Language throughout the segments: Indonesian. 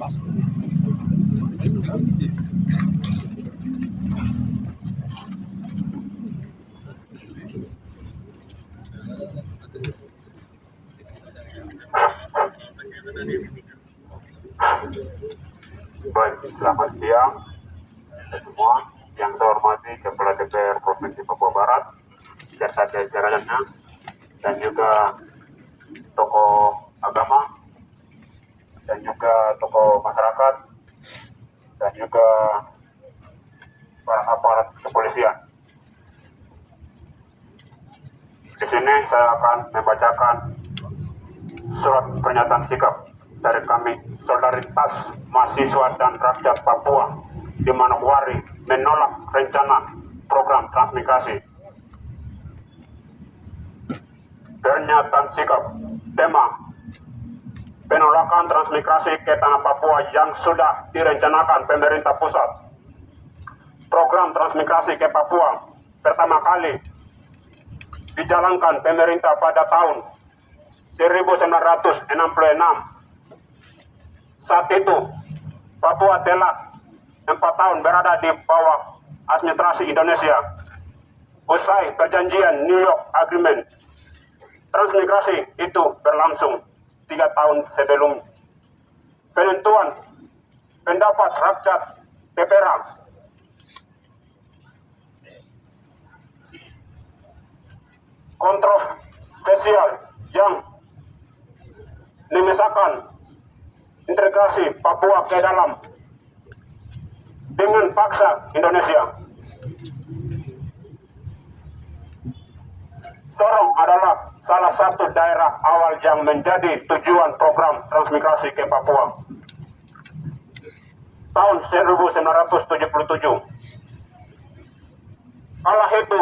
Baik, selamat siang semua. Yang saya hormati Kepala DPR Provinsi Papua Barat, beserta jajarannya, dan juga tokoh agama, dan juga tokoh masyarakat, dan juga para aparat kepolisian. Di sini saya akan membacakan surat pernyataan sikap dari kami, Solidaritas Mahasiswa dan Rakyat Papua di Manokwari, menolak rencana program transmigrasi. Pernyataan sikap. Tema: penolakan transmigrasi ke tanah Papua yang sudah direncanakan pemerintah pusat. Program transmigrasi ke Papua pertama kali dijalankan pemerintah pada tahun 1966. Saat itu, Papua telah 4 tahun berada di bawah administrasi Indonesia. Usai perjanjian New York Agreement, transmigrasi itu berlangsung 3 tahun sebelum penentuan pendapat rakyat PPRA. Kontroversial yang memisahkan integrasi Papua ke dalam dengan paksa Indonesia. Sorong adalah salah satu daerah awal yang menjadi tujuan program transmigrasi ke Papua. Tahun 1977. Kala itu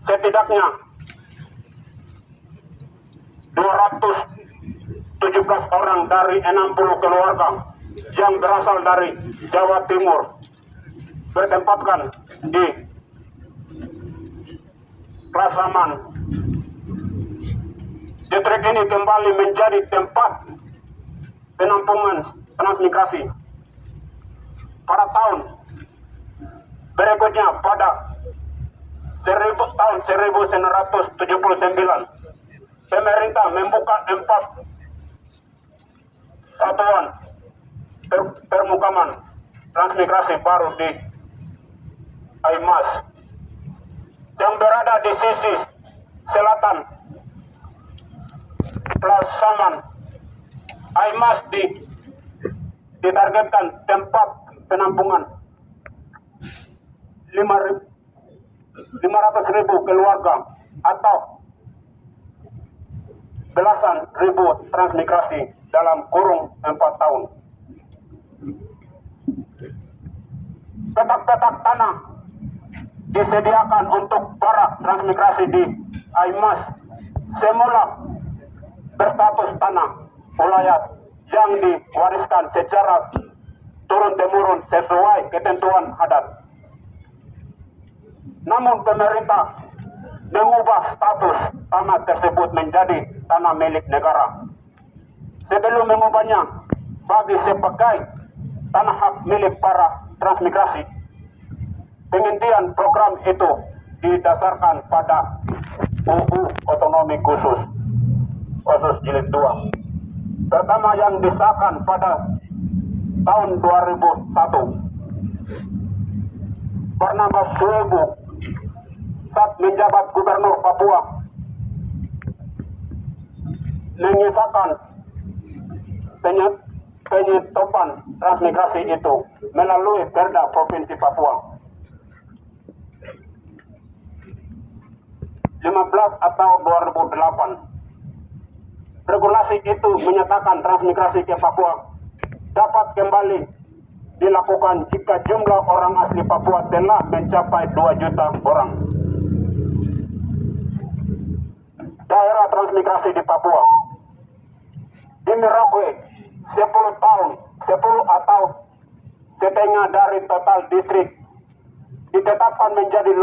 setidaknya 217 orang dari 60 keluarga yang berasal dari Jawa Timur bertempatkan di Klasaman. Distrik ini kembali menjadi tempat penampungan transmigrasi. Pada tahun berikutnya, pada tahun 1979, pemerintah membuka 4 satuan permukaman transmigrasi baru di Aimas yang berada di sisi selatan Klasaman. Aimas ditargetkan tempat penampungan 500.000 keluarga atau belasan ribu transmigrasi dalam kurung 4 tahun. Petak-petak tanah disediakan untuk para transmigrasi di Aimas semula berstatus tanah ulayat yang diwariskan secara turun-temurun sesuai ketentuan adat. Namun pemerintah mengubah status tanah tersebut menjadi tanah milik negara. Sebelum mengubahnya bagi sebagai tanah hak milik para transmigrasi, penghentian program itu didasarkan pada UU Otonomi Khusus Jilid 2 pertama yang disahkan pada tahun 2001. Bernama Suebu saat menjabat Gubernur Papua mengisahkan penyetopan transmigrasi itu melalui Perda Provinsi Papua 15 atau 2008. Regulasi itu menyatakan transmigrasi ke Papua dapat kembali dilakukan jika jumlah orang asli Papua telah mencapai 2 juta orang. Daerah transmigrasi di Papua di Merauke 10 tahun, 10 atau setengah dari total distrik ditetapkan menjadi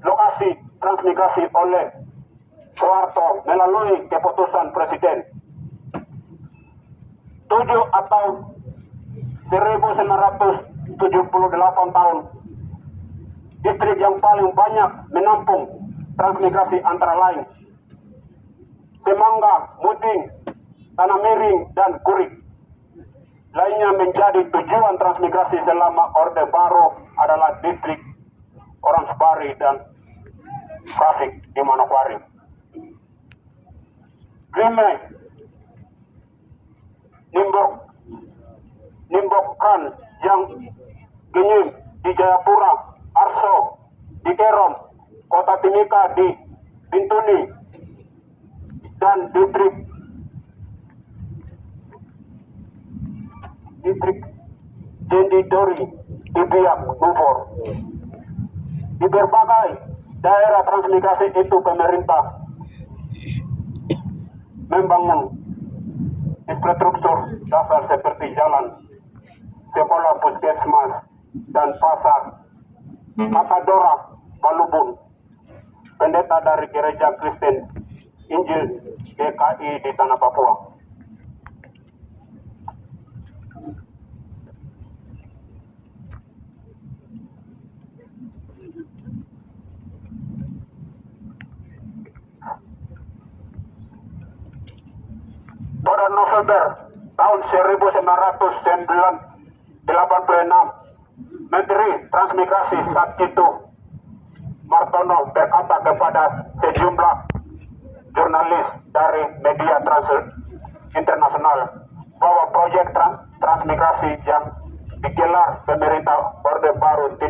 lokasi transmigrasi oleh Soeharto melalui keputusan Presiden. 7 atau 1978 tahun, distrik yang paling banyak menampung transmigrasi antara lain Semangga, Muting, Tanah Miring, dan Kurik. Lainnya menjadi tujuan transmigrasi selama Orde Baru adalah distrik Orangsbari dan Krasik di Manokwari. Grime, Nimbokkan yang Genyim di Jayapura, Arso di Kerom, Kota Timika di Bintuni, dan distrik Jendidori di Biak Nufor. Di berbagai daerah transmigrasi itu pemerintah membangun infrastruktur dasar seperti jalan, sekolah, puskesmas, dan pasar. Makadora, Balubun, pendeta dari Gereja Kristen Injil GKI di Tanah Papua. Pada November tahun 1986, Menteri Transmigrasi saat itu Martono berkata kepada sejumlah jurnalis dari media internasional bahwa proyek transmigrasi yang digelar pemerintah Orde Baru